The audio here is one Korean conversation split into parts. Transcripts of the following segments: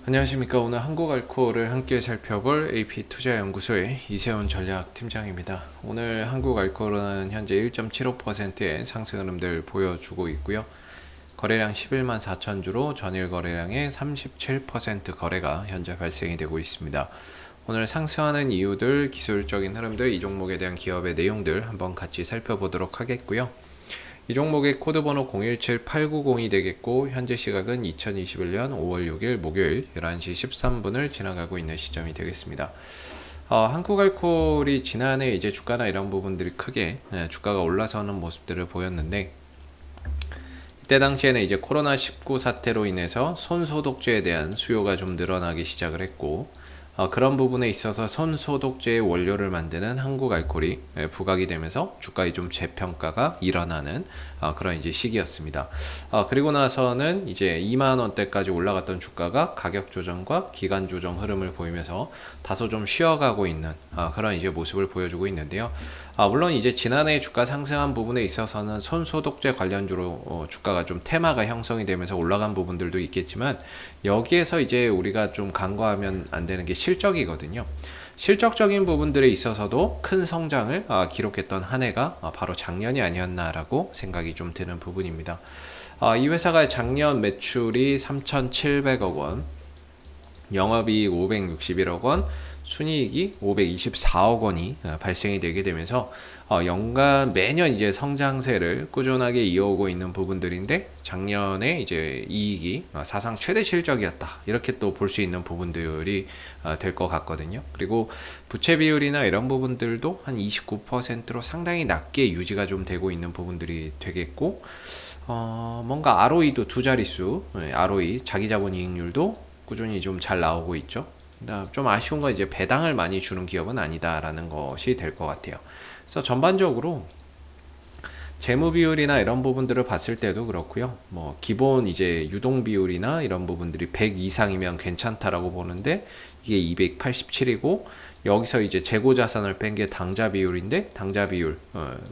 안녕하십니까. 오늘 한국알코올을 함께 살펴볼 AP투자연구소의 이세훈 전략팀장입니다. 오늘 한국알코올은 현재 1.75%의 상승 흐름들 보여주고 있고요. 거래량 11만 4천 주로 전일 거래량의 37% 거래가 현재 발생이 되고 있습니다. 오늘 상승하는 이유들, 기술적인 흐름들, 이 종목에 대한 기업의 내용들 한번 같이 살펴보도록 하겠고요. 이 종목의 코드번호 017890이 되겠고, 현재 시각은 2021년 5월 6일 목요일 11시 13분을 지나가고 있는 시점이 되겠습니다. 한국알코올이 지난해 이제 주가나 이런 부분들이 크게 주가가 올라서는 모습들을 보였는데, 이때 당시에는 이제 코로나19 사태로 인해서 손소독제에 대한 수요가 좀 늘어나기 시작을 했고, 그런 부분에 있어서 손소독제의 원료를 만드는 한국알코올이 부각이 되면서 주가의 좀 재평가가 일어나는 그런 이제 시기였습니다. 그리고 나서는 이제 2만 원대까지 올라갔던 주가가 가격 조정과 기간 조정 흐름을 보이면서 다소 좀 쉬어가고 있는 그런 이제 모습을 보여주고 있는데요. 물론 이제 지난해 주가 상승한 부분에 있어서는 손소독제 관련주로 주가가 좀 테마가 형성이 되면서 올라간 부분들도 있겠지만, 여기에서 이제 우리가 좀 간과하면 안 되는 게 실적이거든요. 실적적인 부분들에 있어서도 큰 성장을 기록했던 한 해가 바로 작년이 아니었나라고 생각이 좀 드는 부분입니다. 이 회사가 작년 매출이 3,700억 원, 영업이익 561억 원, 순이익이 524억 원이 발생이 되게 되면서 연간 매년 이제 성장세를 꾸준하게 이어오고 있는 부분들인데, 작년에 이제 이익이 사상 최대 실적이었다, 이렇게 또 볼 수 있는 부분들이 될 것 같거든요. 그리고 부채 비율이나 이런 부분들도 한 29%로 상당히 낮게 유지가 좀 되고 있는 부분들이 되겠고, 뭔가 ROE도 두 자릿수, ROE 자기자본이익률도 꾸준히 좀 잘 나오고 있죠. 좀 아쉬운 건 이제 배당을 많이 주는 기업은 아니다라는 것이 될 것 같아요. 그래서 전반적으로 재무 비율이나 이런 부분들을 봤을 때도 그렇고요. 뭐 기본 이제 유동 비율이나 이런 부분들이 100 이상이면 괜찮다라고 보는데, 이게 287이고, 여기서 이제 재고 자산을 뺀 게 당좌 비율인데, 당좌 비율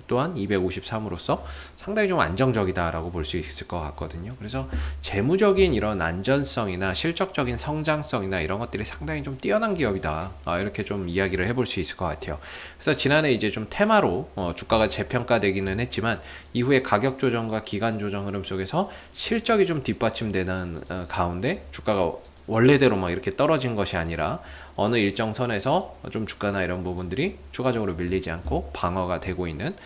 또한 253으로서 상당히 좀 안정적이다라고 볼 수 있을 것 같거든요. 그래서 재무적인 이런 안전성이나 실적적인 성장성이나 이런 것들이 상당히 좀 뛰어난 기업이다, 이렇게 좀 이야기를 해볼 수 있을 것 같아요. 그래서 지난해 이제 좀 테마로 주가가 재평가되기는 했지만, 이후에 가격 조정과 기간 조정 흐름 속에서 실적이 좀 뒷받침되는 가운데 주가가 원래대로 막 이렇게 떨어진 것이 아니라 어느 일정 선에서 좀 주가나 이런 부분들이 추가적으로 밀리지 않고 방어가 되고 있는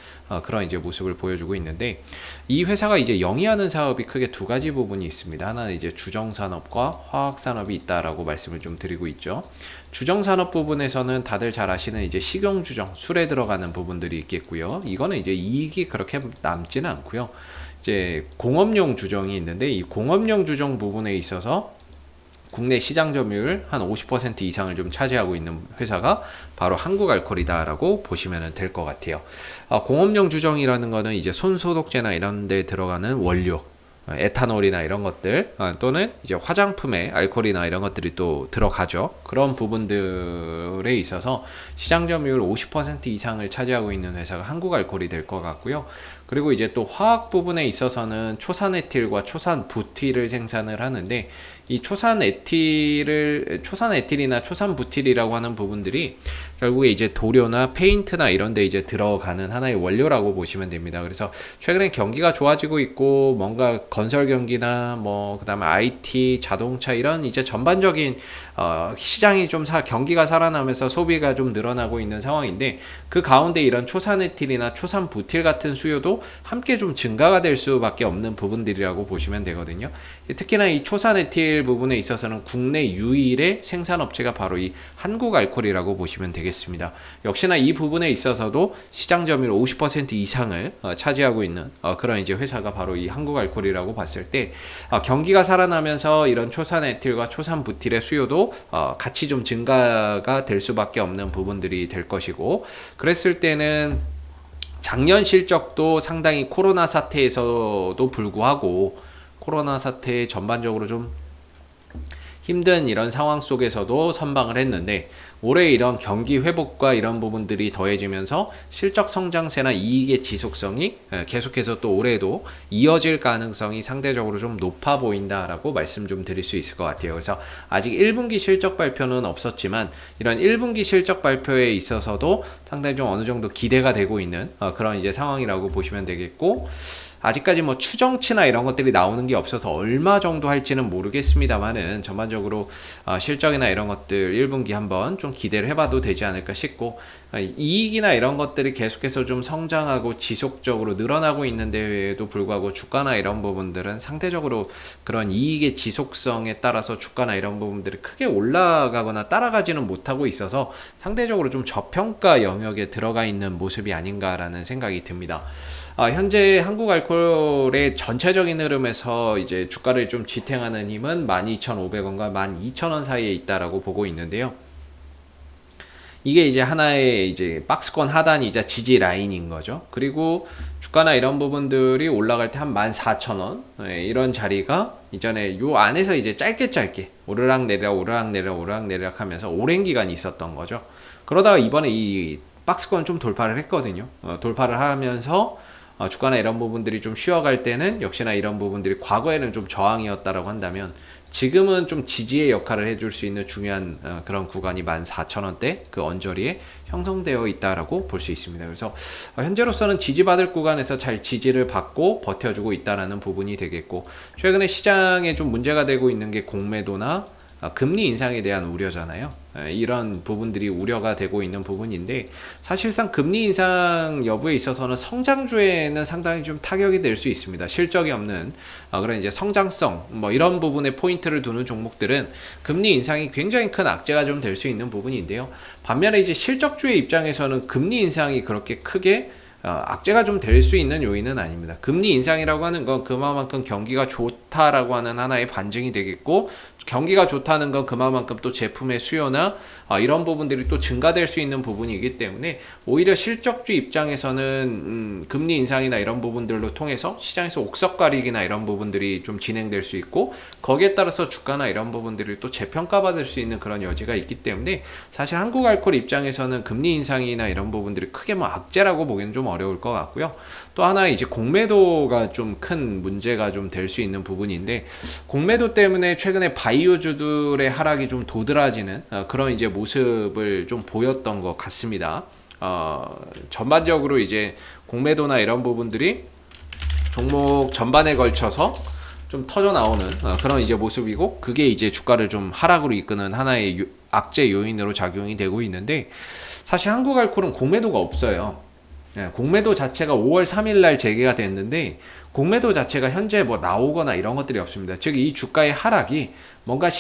그런 이제 모습을 보여주고 있는데, 이 회사가 이제 영위하는 사업이 크게 두 가지 부분이 있습니다. 하나는 이제 주정산업과 화학산업이 있다라고 말씀을 좀 드리고 있죠. 주정산업 부분에서는 다들 잘 아시는 이제 식용주정, 술에 들어가는 부분들이 있겠고요. 이거는 이제 이익이 그렇게 남지는 않고요. 이제 공업용 주정이 있는데, 이 공업용 주정 부분에 있어서 국내 시장 점유율 한 50% 이상을 좀 차지하고 있는 회사가 바로 한국알코올이다라고 보시면 될 것 같아요. 공업용 주정이라는 거는 이제 손소독제나 이런 데 들어가는 원료, 에탄올이나 이런 것들, 또는 이제 화장품에 알코올이나 이런 것들이 또 들어가죠. 그런 부분들에 있어서 시장 점유율 50% 이상을 차지하고 있는 회사가 한국알코올이 될 것 같고요. 그리고 이제 또 화학 부분에 있어서는 초산에틸과 초산부틸을 생산을 하는데, 이 초산에틸이나 초산부틸이라고 하는 부분들이 결국에 이제 도료나 페인트나 이런 데 이제 들어가는 하나의 원료라고 보시면 됩니다. 그래서 최근에 경기가 좋아지고 있고, 뭔가 건설 경기나 뭐 그다음에 IT, 자동차 이런 이제 전반적인 시장이 좀 경기가 살아나면서 소비가 좀 늘어나고 있는 상황인데, 그 가운데 이런 초산에틸이나 초산부틸 같은 수요도 함께 좀 증가가 될 수밖에 없는 부분들이라고 보시면 되거든요. 특히나 이 초산에틸 부분에 있어서는 국내 유일의 생산업체가 바로 이 한국알코올이라고 보시면 되겠습니다. 역시나 이 부분에 있어서도 시장 점유율 50% 이상을 차지하고 있는 그런 이제 회사가 바로 이 한국알코올이라고 봤을 때, 경기가 살아나면서 이런 초산에틸과 초산부틸의 수요도 같이 좀 증가가 될 수밖에 없는 부분들이 될 것이고, 그랬을 때는 작년 실적도 상당히 코로나 사태에서도 불구하고, 코로나 사태에 전반적으로 좀 힘든 이런 상황 속에서도 선방을 했는데 올해 이런 경기 회복과 이런 부분들이 더해지면서 실적 성장세나 이익의 지속성이 계속해서 또 올해도 이어질 가능성이 상대적으로 좀 높아 보인다라고 말씀 좀 드릴 수 있을 것 같아요. 그래서 아직 1분기 실적 발표는 없었지만 이런 1분기 실적 발표에 있어서도 상당히 좀 어느 정도 기대가 되고 있는 그런 이제 상황이라고 보시면 되겠고, 아직까지 뭐 추정치나 이런 것들이 나오는 게 없어서 얼마 정도 할지는 모르겠습니다만은 전반적으로 실적이나 이런 것들 1분기 한번 좀 기대를 해봐도 되지 않을까 싶고, 이익이나 이런 것들이 계속해서 좀 성장하고 지속적으로 늘어나고 있는데에도 불구하고 주가나 이런 부분들은 상대적으로 그런 이익의 지속성에 따라서 주가나 이런 부분들이 크게 올라가거나 따라가지는 못하고 있어서 상대적으로 좀 저평가 영역에 들어가 있는 모습이 아닌가라는 생각이 듭니다. 현재 한국알코올의 전체적인 흐름에서 이제 주가를 좀 지탱하는 힘은 12,500원과 12,000원 사이에 있다라고 보고 있는데요. 이게 이제 하나의 이제 박스권 하단이자 지지 라인인 거죠. 그리고 주가나 이런 부분들이 올라갈 때 한 14,000원 이런 자리가 이전에 요 안에서 이제 짧게 오르락 내리락 하면서 오랜 기간이 있었던 거죠. 그러다가 이번에 이 박스권 좀 돌파를 했거든요. 돌파를 하면서 주가나 이런 부분들이 좀 쉬어갈 때는 역시나 이런 부분들이 과거에는 좀 저항이었다라고 한다면 지금은 좀 지지의 역할을 해줄 수 있는 중요한 그런 구간이 14,000원대 그 언저리에 형성되어 있다라고 볼 수 있습니다. 그래서 현재로서는 지지받을 구간에서 잘 지지를 받고 버텨주고 있다라는 부분이 되겠고, 최근에 시장에 좀 문제가 되고 있는 게 공매도나 금리 인상에 대한 우려잖아요. 이런 부분들이 우려가 되고 있는 부분인데, 사실상 금리 인상 여부에 있어서는 성장주에는 상당히 좀 타격이 될 수 있습니다. 실적이 없는 그런 이제 성장성 뭐 이런 부분에 포인트를 두는 종목들은 금리 인상이 굉장히 큰 악재가 좀 될 수 있는 부분인데요. 반면에 이제 실적주의 입장에서는 금리 인상이 그렇게 크게 악재가 좀 될 수 있는 요인은 아닙니다. 금리 인상이라고 하는 건 그만큼 경기가 좋다라고 하는 하나의 반증이 되겠고, 경기가 좋다는 건 그만큼 또 제품의 수요나 이런 부분들이 또 증가될 수 있는 부분이기 때문에 오히려 실적주 입장에서는 금리 인상이나 이런 부분들로 통해서 시장에서 옥석 가리기나 이런 부분들이 좀 진행될 수 있고, 거기에 따라서 주가나 이런 부분들이 또 재평가받을 수 있는 그런 여지가 있기 때문에 사실 한국알코올 입장에서는 금리 인상이나 이런 부분들이 크게 뭐 악재라고 보기는 좀 어려울 것 같고요. 또 하나 이제 공매도가 좀 큰 문제가 좀 될 수 있는 부분인데, 공매도 때문에 최근에 바이오주들의 하락이 좀 도드라지는 그런 이제 모습을 좀 보였던 것 같습니다. 전반적으로 이제 공매도나 이런 부분들이 종목 전반에 걸쳐서 좀 터져 나오는 그런 이제 모습이고, 그게 이제 주가를 좀 하락으로 이끄는 하나의 악재 요인으로 작용이 되고 있는데, 사실 한국알코올은 공매도가 없어요. 공매도 자체가 5월 3일 날 재개가 됐는데 공매도 자체가 현재 뭐 나오거나 이런 것들이 없습니다. 즉 이 주가의 하락이 뭔가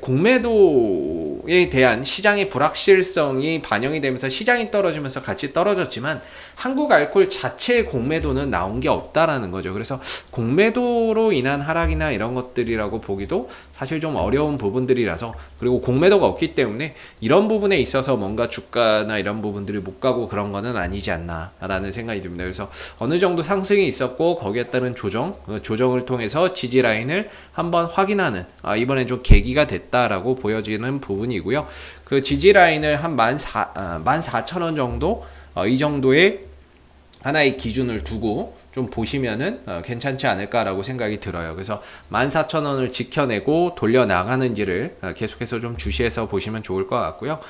공매도에 대한 시장의 불확실성이 반영이 되면서 시장이 떨어지면서 같이 떨어졌지만 한국알코올 자체의 공매도는 나온 게 없다라는 거죠. 그래서 공매도로 인한 하락이나 이런 것들이라고 보기도 사실 좀 어려운 부분들이라서, 그리고 공매도가 없기 때문에 이런 부분에 있어서 뭔가 주가나 이런 부분들이 못 가고 그런 거는 아니지 않나라는 생각이 듭니다. 그래서 어느 정도 상승이 있었고 거기에 따른 조정을 통해서 지지 라인을 한번 확인하는 이번엔 좀 계기가 됐다라고 보여지는 부분이고요. 그 지지 라인을 한 14,000원 정도 이 정도의 하나의 기준을 두고 좀 보시면은 괜찮지 않을까라고 생각이 들어요. 그래서 14,000원을 지켜내고 돌려 나가는지를 계속해서 좀 주시해서 보시면 좋을 것 같고요.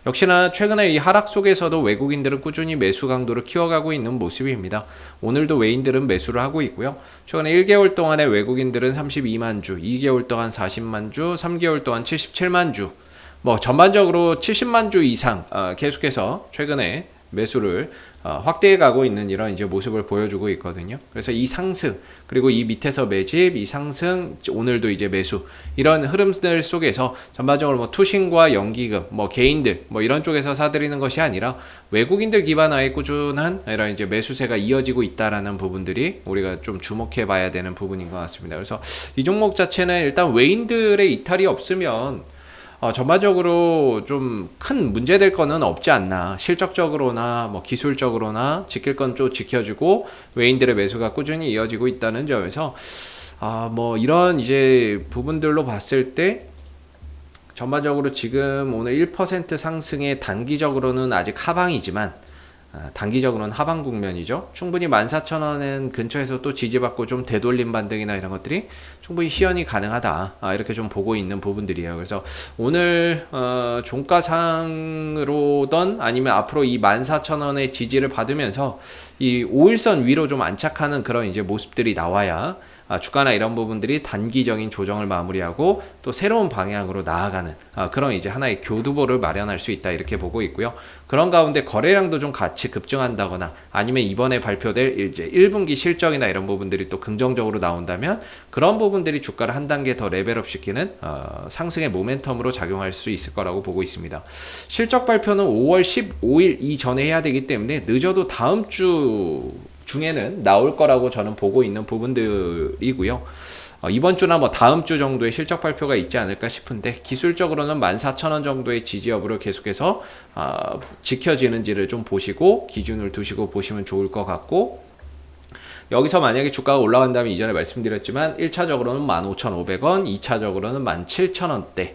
역시나 최근에 이 하락 속에서도 외국인들은 꾸준히 매수 강도를 키워가고 있는 모습입니다. 오늘도 외인들은 매수를 하고 있고요. 최근에 1개월 동안에 외국인들은 32만 주, 2개월 동안 40만 주, 3개월 동안 77만 주, 뭐 전반적으로 70만 주 이상 계속해서 최근에 매수를 확대해 가고 있는 이런 이제 모습을 보여주고 있거든요. 그래서 이 상승, 그리고 이 밑에서 매집, 이 상승, 오늘도 이제 매수, 이런 흐름들 속에서 전반적으로 뭐 투신과 연기금, 뭐 개인들, 뭐 이런 쪽에서 사들이는 것이 아니라 외국인들 기반화의 꾸준한 이런 이제 매수세가 이어지고 있다라는 부분들이 우리가 좀 주목해 봐야 되는 부분인 것 같습니다. 그래서 이 종목 자체는 일단 외인들의 이탈이 없으면 전반적으로 좀 큰 문제될 거는 없지 않나. 실적적으로나 뭐 기술적으로나 지킬 건 좀 지켜주고 외인들의 매수가 꾸준히 이어지고 있다는 점에서 뭐 이런 이제 부분들로 봤을 때 전반적으로 지금 오늘 1% 상승에 단기적으로는 아직 하방이지만 단기적으로는 하방 국면이죠. 충분히 14,000원 근처에서 또 지지받고 좀 되돌림 반등이나 이런 것들이 충분히 시연이 가능하다. 이렇게 좀 보고 있는 부분들이에요. 그래서 오늘 종가상으로던 아니면 앞으로 이 14,000원의 지지를 받으면서 이 5일선 위로 좀 안착하는 그런 이제 모습들이 나와야 주가나 이런 부분들이 단기적인 조정을 마무리하고 또 새로운 방향으로 나아가는 그런 이제 하나의 교두보를 마련할 수 있다 이렇게 보고 있고요. 그런 가운데 거래량도 좀 같이 급증한다거나 아니면 이번에 발표될 이제 1분기 실적이나 이런 부분들이 또 긍정적으로 나온다면 그런 부분들이 주가를 한 단계 더 레벨업 시키는 상승의 모멘텀으로 작용할 수 있을 거라고 보고 있습니다. 실적 발표는 5월 15일 이전에 해야 되기 때문에 늦어도 다음 주 중에는 나올 거라고 저는 보고 있는 부분들이고요. 이번 주나 뭐 다음 주 정도의 실적 발표가 있지 않을까 싶은데 기술적으로는 14,000원 정도의 지지 여부를 계속해서 지켜지는지를 좀 보시고 기준을 두시고 보시면 좋을 것 같고, 여기서 만약에 주가가 올라간다면 이전에 말씀드렸지만 1차적으로는 15,500원, 2차적으로는 17,000원대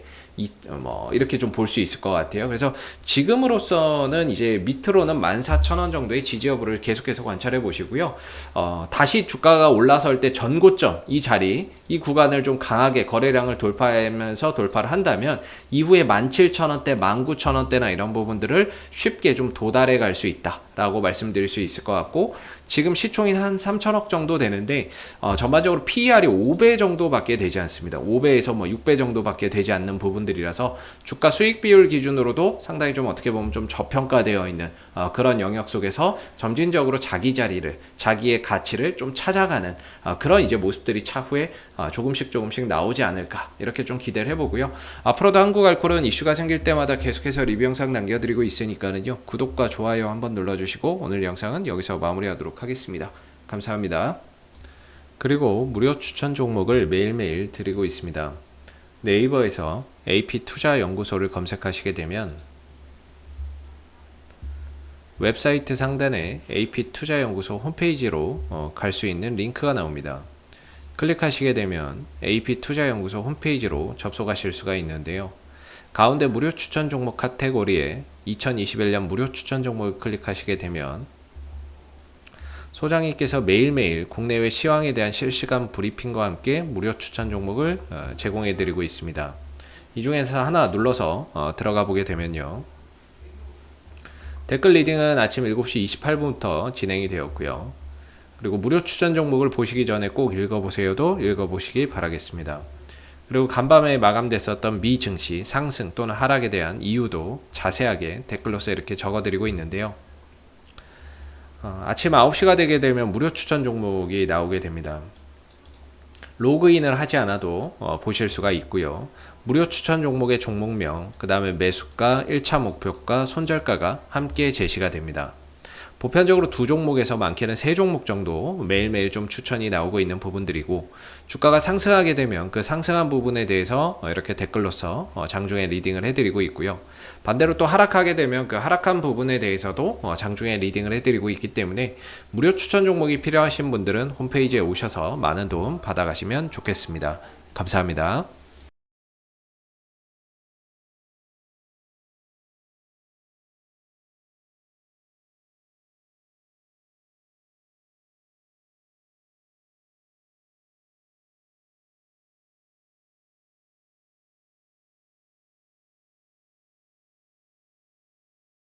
이렇게 좀 볼 수 있을 것 같아요. 그래서 지금으로서는 이제 밑으로는 14,000원 정도의 지지 여부를 계속해서 관찰해 보시고요. 다시 주가가 올라설 때 전고점 이 자리, 이 구간을 좀 강하게 거래량을 돌파하면서 돌파를 한다면 이후에 17,000원대, 19,000원대나 이런 부분들을 쉽게 좀 도달해 갈 수 있다라고 말씀드릴 수 있을 것 같고, 지금 시총이 한 3천억 정도 되는데 전반적으로 PER이 5배 정도밖에 되지 않습니다. 5배에서 6배 정도밖에 되지 않는 부분들이라서 주가 수익 비율 기준으로도 상당히 좀 어떻게 보면 좀 저평가되어 있는 그런 영역 속에서 점진적으로 자기 자리를, 자기의 가치를 좀 찾아가는 그런 이제 모습들이 차후에 조금씩 나오지 않을까 이렇게 좀 기대를 해보고요. 앞으로도 한국알코올은 이슈가 생길 때마다 계속해서 리뷰 영상 남겨드리고 있으니까는요, 구독과 좋아요 한번 눌러주시고 오늘 영상은 여기서 마무리하도록 하겠습니다. 감사합니다. 그리고 무료 추천 종목을 매일매일 드리고 있습니다. 네이버에서 AP투자연구소를 검색하시게 되면 웹사이트 상단에 AP투자연구소 홈페이지로 갈 수 있는 링크가 나옵니다. 클릭하시게 되면 AP투자연구소 홈페이지로 접속하실 수가 있는데요. 가운데 무료 추천 종목 카테고리에 2021년 무료 추천 종목을 클릭하시게 되면 소장님께서 매일매일 국내외 시황에 대한 실시간 브리핑과 함께 무료 추천 종목을 제공해 드리고 있습니다. 이 중에서 하나 눌러서 들어가 보게 되면요, 댓글 리딩은 아침 7시 28분부터 진행이 되었고요. 그리고 무료 추천 종목을 보시기 전에 꼭 읽어보세요도 읽어보시기 바라겠습니다. 그리고 간밤에 마감됐었던 미 증시 상승 또는 하락에 대한 이유도 자세하게 댓글로서 이렇게 적어드리고 있는데요. 아침 9시가 되게 되면 무료 추천 종목이 나오게 됩니다. 로그인을 하지 않아도 보실 수가 있고요. 무료 추천 종목의 종목명, 그 다음에 매수가, 1차 목표가, 손절가가 함께 제시가 됩니다. 보편적으로 두 종목에서 많게는 세 종목 정도 매일매일 좀 추천이 나오고 있는 부분들이고, 주가가 상승하게 되면 그 상승한 부분에 대해서 이렇게 댓글로서 장중에 리딩을 해드리고 있고요. 반대로 또 하락하게 되면 그 하락한 부분에 대해서도 장중에 리딩을 해드리고 있기 때문에 무료 추천 종목이 필요하신 분들은 홈페이지에 오셔서 많은 도움 받아가시면 좋겠습니다. 감사합니다.